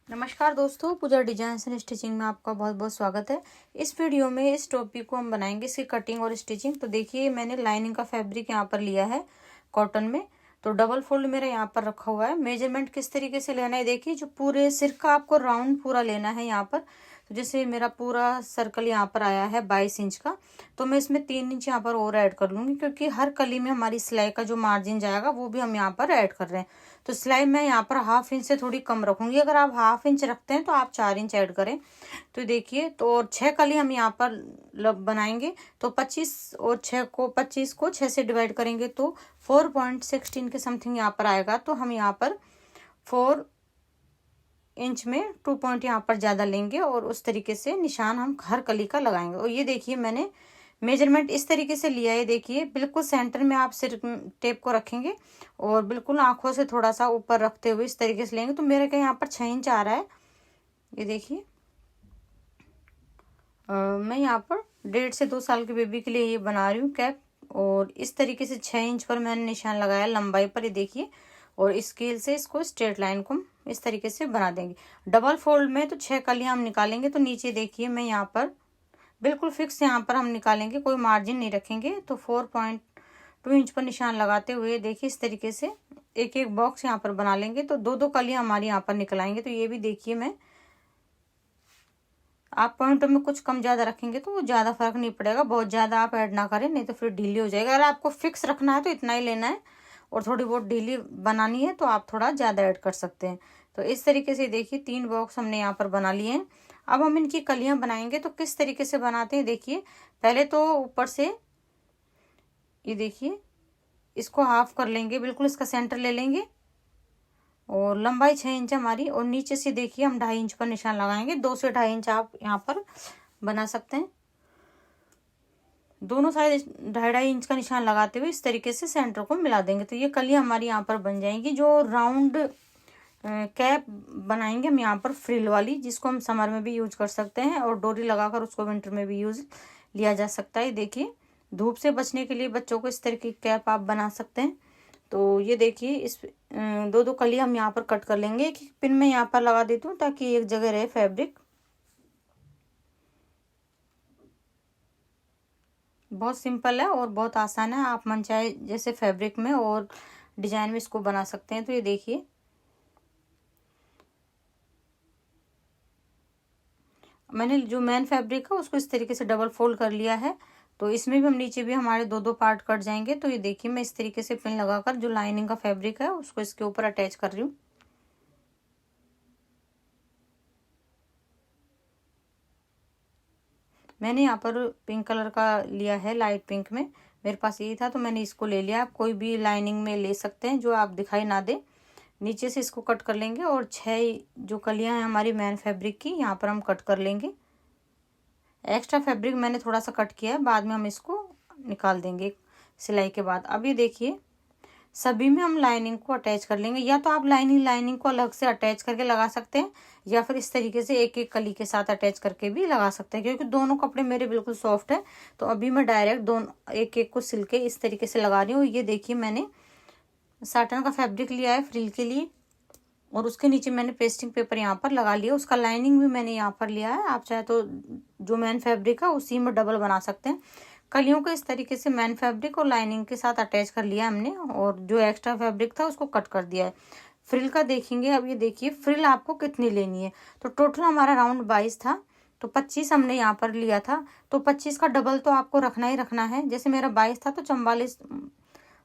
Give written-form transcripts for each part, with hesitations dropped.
नमस्कार दोस्तों, पूजा designs and stitching में आपका बहुत बहुत स्वागत है। इस वीडियो में इस टॉपिक को हम बनाएंगे, इसकी कटिंग और स्टिचिंग। तो देखिए, मैंने लाइनिंग का फैब्रिक यहाँ पर लिया है कॉटन में। तो डबल फोल्ड मेरा यहाँ पर रखा हुआ है। मेजरमेंट किस तरीके से लेना है, देखिए, जो पूरे सिर का आपको राउंड पूरा लेना है यहाँ पर। तो जैसे मेरा पूरा सर्कल यहाँ पर आया है 22 इंच का, तो मैं इसमें 3 इंच यहाँ पर और ऐड कर लूंगी, क्योंकि हर कली में हमारी सिलाई का जो मार्जिन जाएगा वो भी हम यहाँ पर ऐड कर रहे हैं। तो सिलाई मैं यहाँ पर 1/2 इंच से थोड़ी कम रखूंगी। अगर आप 1/2 इंच रखते हैं तो आप 4 इंच ऐड करें। तो देखिए, तो और 6 कली हम यहाँ पर बनाएंगे। तो 25 और 6 को 25 को 6 से डिवाइड करेंगे तो 4.16 के समथिंग यहाँ पर आएगा। तो हम यहाँ पर 4 इंच में 2 पॉइंट यहाँ पर ज्यादा लेंगे और उस तरीके से निशान हम हर कली का लगाएंगे। और ये देखिए, मैंने मेजरमेंट इस तरीके से लिया है। देखिए, बिल्कुल सेंटर में आप सिर टेप को रखेंगे और बिल्कुल आंखों से थोड़ा सा ऊपर रखते हुए इस तरीके से लेंगे। तो मेरे का यहाँ पर 6 इंच आ रहा है। ये देखिए, मैं यहाँ पर 1.5 से 2 साल के बेबी के लिए ये बना रही हूँ कैप। और इस तरीके से 6 इंच पर मैंने निशान लगाया लंबाई पर। ये देखिए, और स्केल से इसको स्ट्रेट लाइन को इस तरीके से बना देंगे। डबल फोल्ड में तो 6 कलियां हम निकालेंगे। तो नीचे देखिए, मैं यहाँ पर बिल्कुल फिक्स यहाँ पर हम निकालेंगे, कोई मार्जिन नहीं रखेंगे। तो 4.2 इंच पर निशान लगाते हुए देखिए, इस तरीके से एक एक बॉक्स यहाँ पर बना लेंगे। तो 2-2 कलियां हमारी यहाँ पर निकल आएंगे। तो ये भी देखिए, मैं आप पॉइंटों में कुछ कम ज्यादा रखेंगे तो वो ज्यादा फर्क नहीं पड़ेगा। बहुत ज्यादा आप ऐड ना करें, नहीं तो फिर ढीली हो जाएगा। अगर आपको फिक्स रखना है तो इतना ही लेना है, और थोड़ी बहुत ढीली बनानी है तो आप थोड़ा ज्यादा ऐड कर सकते हैं। तो इस तरीके से देखिए, 3 बॉक्स हमने यहाँ पर बना लिए हैं। अब हम इनकी कलियां बनाएंगे। तो किस तरीके से बनाते हैं, देखिए, पहले तो ऊपर से ये देखिए, इसको हाफ कर लेंगे, बिल्कुल इसका सेंटर ले लेंगे। और लंबाई 6 इंच हमारी, और नीचे से देखिए हम 2.5 इंच पर निशान लगाएंगे। 2 से 2.5 इंच आप यहाँ पर बना सकते हैं। दोनों साइड 2.5 इंच का निशान लगाते हुए इस तरीके से सेंटर को मिला देंगे। तो ये कलियां हमारी यहाँ पर बन जाएंगी। जो राउंड कैप बनाएंगे हम यहाँ पर फ्रिल वाली, जिसको हम समर में भी यूज कर सकते हैं और डोरी लगाकर उसको विंटर में भी यूज लिया जा सकता है। देखिए, धूप से बचने के लिए बच्चों को इस तरह की कैप आप बना सकते हैं। तो ये देखिए, इस 2-2 कली हम यहाँ पर कट कर लेंगे। एक पिन में यहाँ पर लगा देती हूँ ताकि एक जगह रहे फैब्रिक। बहुत सिंपल है और बहुत आसान है। आप मन चाहे जैसे फैब्रिक में और डिजाइन में इसको बना सकते हैं। तो ये देखिए, मैंने जो मेन फैब्रिक है उसको इस तरीके से डबल फोल्ड कर लिया है। तो इसमें भी हम नीचे भी हमारे 2-2 पार्ट कट जाएंगे। तो ये देखिए, मैं इस तरीके से पिन लगाकर जो लाइनिंग का फैब्रिक है उसको इसके ऊपर अटैच कर रही हूँ। मैंने यहाँ पर पिंक कलर का लिया है, लाइट पिंक में। मेरे पास यही था तो मैंने इसको ले लिया। आप कोई भी लाइनिंग में ले सकते हैं जो आप दिखाई ना दे। नीचे से इसको कट कर लेंगे और 6 जो कलियां हैं हमारी मेन फैब्रिक की, यहाँ पर हम कट कर लेंगे। एक्स्ट्रा फैब्रिक मैंने थोड़ा सा कट किया है, बाद में हम इसको निकाल देंगे सिलाई के बाद। अब ये देखिए, सभी में हम लाइनिंग को अटैच कर लेंगे। या तो आप लाइनिंग को अलग से अटैच करके लगा सकते हैं, या फिर इस तरीके से एक एक कली के साथ अटैच करके भी लगा सकते हैं। क्योंकि दोनों कपड़े मेरे बिल्कुल सॉफ्ट है, तो अभी मैं डायरेक्ट दोनों एक एक को सिल के इस तरीके से लगा रही हूँ। ये देखिए, मैंने साटन का फैब्रिक लिया है फ्रिल के लिए, और उसके नीचे मैंने पेस्टिंग पेपर यहाँ पर लगा लिया। उसका लाइनिंग भी मैंने यहाँ पर लिया है। आप चाहे तो जो मेन फैब्रिक है उसी में डबल बना सकते हैं। कलियों को इस तरीके से मेन फैब्रिक और लाइनिंग के साथ अटैच कर लिया हमने, और जो एक्स्ट्रा फैब्रिक था उसको कट कर दिया है। फ्रिल का देखेंगे। अब ये देखिए, फ्रिल आपको कितनी लेनी है। तो टोटल हमारा राउंड 22 था, तो 25 हमने यहाँ पर लिया था। तो 25 का डबल तो आपको रखना ही रखना है। जैसे मेरा 22 था तो 44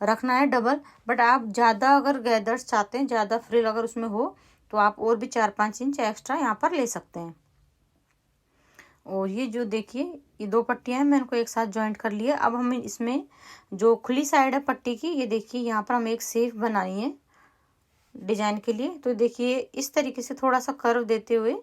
रखना है डबल। बट आप ज़्यादा अगर गैदर्स चाहते हैं, ज़्यादा फ्रिल अगर उसमें हो, तो आप और भी 4-5 इंच एक्स्ट्रा यहाँ पर ले सकते हैं। और ये जो देखिए, ये 2 पट्टियां हैं, मैंने इनको एक साथ ज्वाइंट कर लिया। अब हमें इसमें जो खुली साइड है पट्टी की, ये देखिए, यहाँ पर हम एक सेफ बनानी है डिजाइन के लिए। तो देखिए, इस तरीके से थोड़ा सा कर्व देते हुए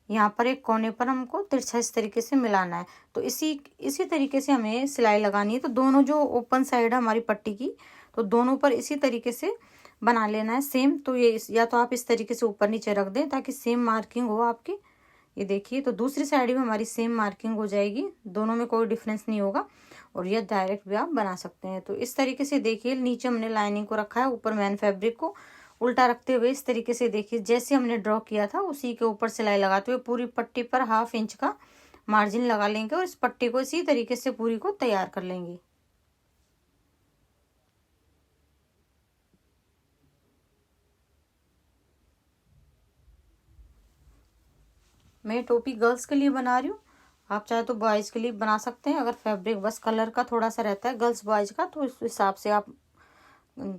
यहाँ पर एक कोने पर हमको तिरछा इस तरीके से मिलाना है। तो इसी तरीके से हमें सिलाई लगानी है। तो दोनों जो ओपन साइड है हमारी पट्टी की, तो दोनों पर इसी तरीके से बना लेना है सेम। तो ये या तो आप इस तरीके से ऊपर नीचे रख दें ताकि सेम मार्किंग हो आपकी। ये देखिए, तो दूसरी साइड में हमारी सेम मार्किंग हो जाएगी, दोनों में कोई डिफरेंस नहीं होगा। और ये डायरेक्ट भी आप बना सकते हैं। तो इस तरीके से देखिए, नीचे हमने लाइनिंग को रखा है, ऊपर मेन फैब्रिक को, उल्टा रखते हुए इस तरीके से देखिए जैसे हमने ड्रॉ किया था उसी के ऊपर सिलाई लगाते हुए पूरी पट्टी पर 1/2 इंच का मार्जिन लगा लेंगे और इस पट्टी को इसी तरीके से पूरी को तैयार कर लेंगे। मैं टोपी गर्ल्स के लिए बना रही हूँ, आप चाहे तो बॉयज़ के लिए बना सकते हैं। अगर फैब्रिक बस कलर का थोड़ा सा रहता है गर्ल्स बॉयज़ का, तो इस हिसाब से आप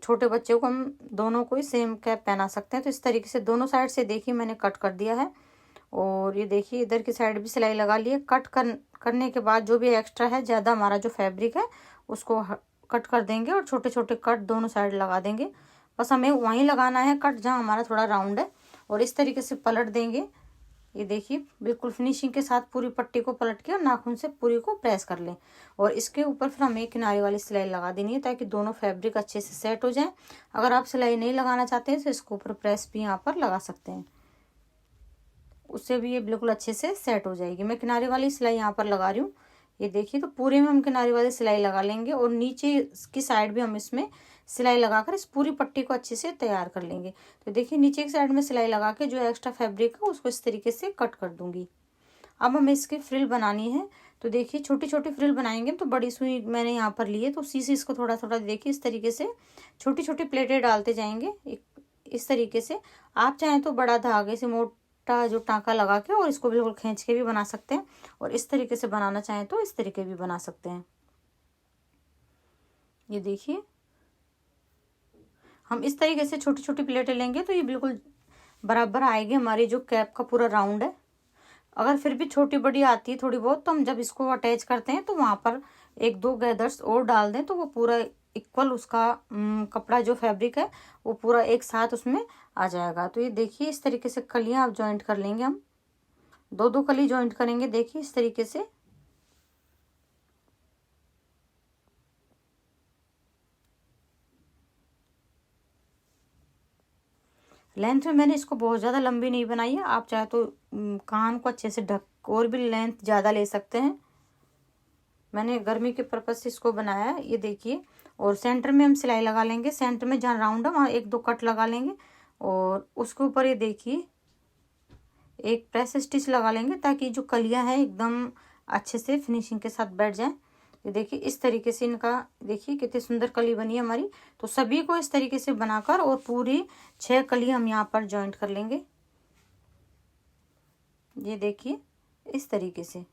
छोटे बच्चों को हम दोनों को ही सेम कैप पहना सकते हैं। तो इस तरीके से दोनों साइड से देखिए मैंने कट कर दिया है और ये देखिए इधर की साइड भी सिलाई लगा ली है। करने के बाद जो भी एक्स्ट्रा है ज़्यादा हमारा जो फैब्रिक है उसको कट कर देंगे और छोटे छोटे कट दोनों साइड लगा देंगे। बस हमें वहीं लगाना है कट जहाँ हमारा थोड़ा राउंड है और इस तरीके से पलट देंगे। ये देखिए बिल्कुल फिनिशिंग के साथ पूरी पट्टी को पलट के और नाखून से पूरी को प्रेस कर लें और इसके ऊपर फिर हमें किनारे वाली सिलाई लगा देनी है ताकि दोनों फैब्रिक अच्छे से सेट हो जाए। अगर आप सिलाई नहीं लगाना चाहते हैं तो इसके ऊपर प्रेस भी यहाँ पर लगा सकते हैं, उससे भी ये बिल्कुल अच्छे से सेट हो जाएगी। मैं किनारे वाली सिलाई यहाँ पर लगा रही हूँ। ये देखिए तो पूरे में हम किनारे वाली सिलाई लगा लेंगे और नीचे की साइड भी हम इसमें सिलाई लगाकर इस पूरी पट्टी को अच्छे से तैयार कर लेंगे। तो देखिए नीचे की साइड में सिलाई लगा के जो एक्स्ट्रा फैब्रिक है उसको इस तरीके से कट कर दूंगी। अब हमें इसकी फ्रिल बनानी है। तो देखिए छोटी छोटी फ्रिल बनाएंगे तो बड़ी सुई मैंने यहाँ पर ली है, तो उसी से इसको थोड़ा थोड़ा देखिए इस तरीके से छोटी छोटी प्लेटें डालते जाएंगे इस तरीके से। आप चाहें तो बड़ा धागे से मोटा जो टाँका लगा के और इसको बिल्कुल खींच के भी बना सकते हैं और इस तरीके से बनाना चाहें तो इस तरीके भी बना सकते हैं। ये देखिए हम इस तरीके से छोटी छोटी प्लेटें लेंगे तो ये बिल्कुल बराबर आएगी हमारी जो कैप का पूरा राउंड है। अगर फिर भी छोटी बड़ी आती है थोड़ी बहुत तो हम जब इसको अटैच करते हैं तो वहाँ पर 1-2 गैदर्स और डाल दें तो वो पूरा इक्वल उसका कपड़ा जो फैब्रिक है वो पूरा एक साथ उसमें आ जाएगा। तो ये देखिए इस तरीके से कलियाँ आप जॉइंट कर लेंगे, हम 2-2 कली जॉइंट करेंगे। देखिए इस तरीके से लेंथ में मैंने इसको बहुत ज़्यादा लंबी नहीं बनाई है, आप चाहे तो कान को अच्छे से ढक और भी लेंथ ज़्यादा ले सकते हैं। मैंने गर्मी के पर्पज से इसको बनाया है। ये देखिए और सेंटर में हम सिलाई लगा लेंगे, सेंटर में जहाँ राउंड है वहाँ 1-2 कट लगा लेंगे और उसके ऊपर ये देखिए एक प्रेस स्टिच लगा लेंगे ताकि जो कलियाँ हैं एकदम अच्छे से फिनिशिंग के साथ बैठ जाए। ये देखिए इस तरीके से इनका देखिए कितनी सुंदर कली बनी है हमारी। तो सभी को इस तरीके से बनाकर और पूरी 6 कली हम यहाँ पर जॉइंट कर लेंगे। ये देखिए इस तरीके से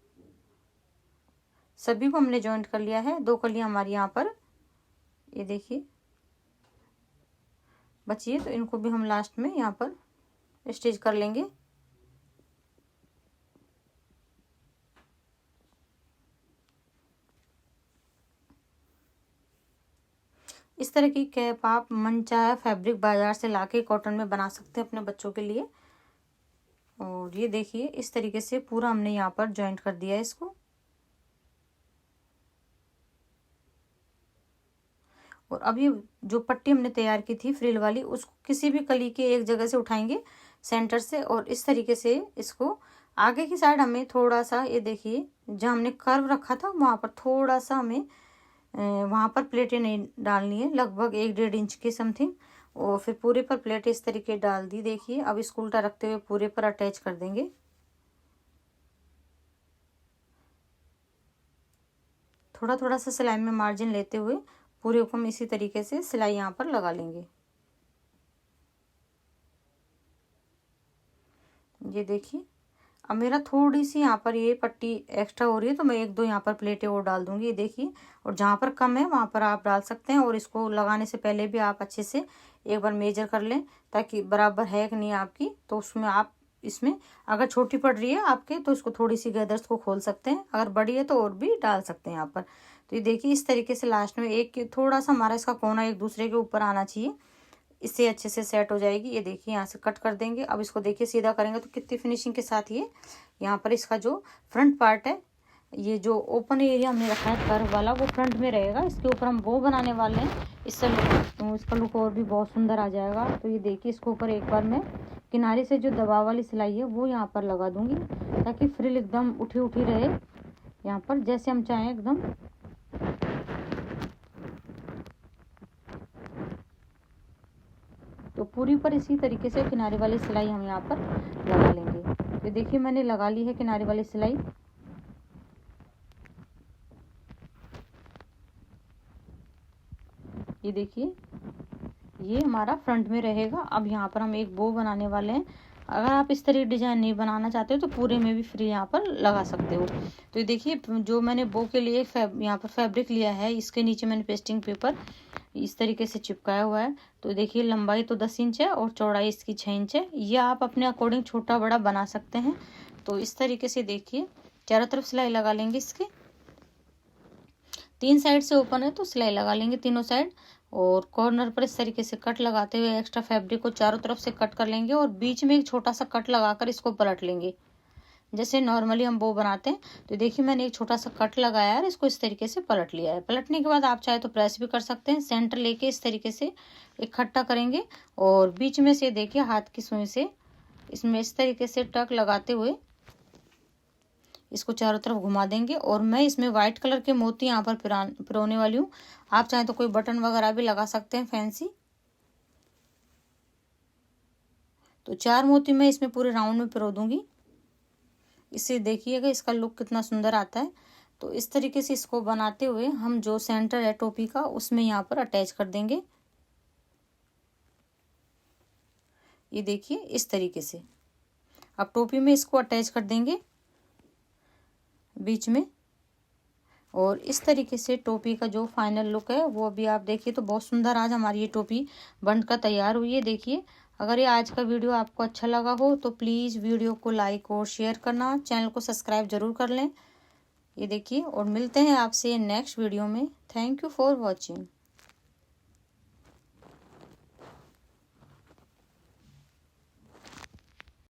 सभी को हमने जॉइंट कर लिया है। 2 कलियाँ हमारी यहाँ पर ये देखिए बची है, तो इनको भी हम लास्ट में यहाँ पर स्टिच कर लेंगे। इस तरह की कैप आप मनचाहा फैब्रिक बाजार से लाके कॉटन में बना सकते हैं अपने बच्चों के लिए। और ये देखिए इस तरीके से पूरा हमने यहाँ पर जॉइंट कर दिया है इसको। और अब ये जो पट्टी हमने तैयार की थी फ्रिल वाली उसको किसी भी कली के एक जगह से उठाएंगे सेंटर से और इस तरीके से इसको आगे की साइड हमें थोड़ा सा ये देखिए जहाँ हमने कर्व रखा था वहाँ पर थोड़ा सा हमें वहाँ पर प्लेटें नहीं डालनी है, लगभग 1-1.5 इंच की समथिंग। और फिर पूरे पर प्लेटें इस तरीके डाल दी। देखिए अब इसको उल्टा रखते हुए पूरे पर अटैच कर देंगे। थोड़ा थोड़ा सा सिलाई में मार्जिन लेते हुए पूरे को हम इसी तरीके से सिलाई यहाँ पर लगा लेंगे। ये देखिए अब मेरा थोड़ी सी यहाँ पर ये पट्टी एक्स्ट्रा हो रही है तो मैं 1-2 यहाँ पर प्लेटें और डाल दूंगी। ये देखिए और जहाँ पर कम है वहाँ पर आप डाल सकते हैं और इसको लगाने से पहले भी आप अच्छे से एक बार मेजर कर लें ताकि बराबर है कि नहीं आपकी। तो उसमें आप इसमें अगर छोटी पड़ रही है आपके तो इसको थोड़ी सी गैदर्स को खोल सकते हैं, अगर बड़ी है तो और भी डाल सकते हैं यहाँ पर। तो ये देखिए इस तरीके से लास्ट में एक थोड़ा सा हमारा इसका कोना एक दूसरे के ऊपर आना चाहिए, इससे अच्छे से सेट हो जाएगी। ये देखिए यहाँ से कट कर देंगे। अब इसको देखिए सीधा करेंगे तो कितनी फिनिशिंग के साथ ये यहाँ पर इसका जो फ्रंट पार्ट है, ये जो ओपन एरिया हमने रखा है कर्व वाला वो फ्रंट में रहेगा। इसके ऊपर हम वो बनाने वाले हैं, इससे तो इसका लुक और भी बहुत सुंदर आ जाएगा। तो ये देखिए इसके ऊपर एक बार मैं किनारे से जो दबाव वाली सिलाई है वो यहाँ पर लगा दूंगी ताकि फ्रिल एकदम उठी उठी रहे यहाँ पर जैसे हम चाहें एकदम। तो पूरी पर इसी तरीके से किनारे वाली सिलाई हम यहाँ पर लगा लेंगे। तो देखिए मैंने लगा ली है किनारे वाली सिलाई। ये देखिए ये हमारा फ्रंट में रहेगा। अब यहाँ पर हम एक बो बनाने वाले हैं। अगर आप इस तरह डिजाइन नहीं बनाना चाहते हो तो पूरे में भी फ्री यहाँ पर लगा सकते हो। तो ये देखिए जो मैंने बो के लिए यहाँ पर फैब्रिक लिया है, इसके नीचे मैंने पेस्टिंग पेपर इस तरीके से चिपकाया हुआ है। तो देखिए लंबाई तो 10 इंच है और चौड़ाई इसकी 6 इंच है। ये आप अपने अकॉर्डिंग छोटा बड़ा बना सकते हैं। तो इस तरीके से देखिए चारों तरफ सिलाई लगा लेंगे। इसके 3 साइड से ओपन है तो सिलाई लगा लेंगे तीनों साइड, और कॉर्नर पर इस तरीके से कट लगाते हुए एक्स्ट्रा फैब्रिक को चारों तरफ से कट कर लेंगे और बीच में एक छोटा सा कट लगाकर इसको पलट लेंगे, जैसे नॉर्मली हम बो बनाते हैं। तो देखिए मैंने एक छोटा सा कट लगाया है और इसको इस तरीके से पलट लिया है। पलटने के बाद आप चाहे तो प्रेस भी कर सकते हैं। सेंटर लेके इस तरीके से इकट्ठा करेंगे और बीच में से देखिए हाथ की सुई से इसमें इस तरीके से टक लगाते हुए इसको चारों तरफ घुमा देंगे। और मैं इसमें व्हाइट कलर के मोती यहाँ पर पिरोने वाली हूँ। आप चाहे तो कोई बटन वगैरह भी लगा सकते हैं फैंसी। तो 4 मोती मैं इसमें पूरे राउंड में पिरो दूंगी। इससे देखिएगा इसका लुक कितना सुंदर आता है। तो इस तरीके से इसको बनाते हुए हम जो सेंटर है टोपी का उसमें यहाँ पर अटैच कर देंगे। ये देखिए इस तरीके से अब टोपी में इसको अटैच कर देंगे बीच में। और इस तरीके से टोपी का जो फाइनल लुक है वो भी आप देखिए। तो बहुत सुंदर आज हमारी ये टोपी बनकर तैयार हुई है। देखिए अगर ये आज का वीडियो आपको अच्छा लगा हो तो प्लीज़ वीडियो को लाइक और शेयर करना, चैनल को सब्सक्राइब जरूर कर लें। ये देखिए और मिलते हैं आपसे नेक्स्ट वीडियो में। Thank you for watching.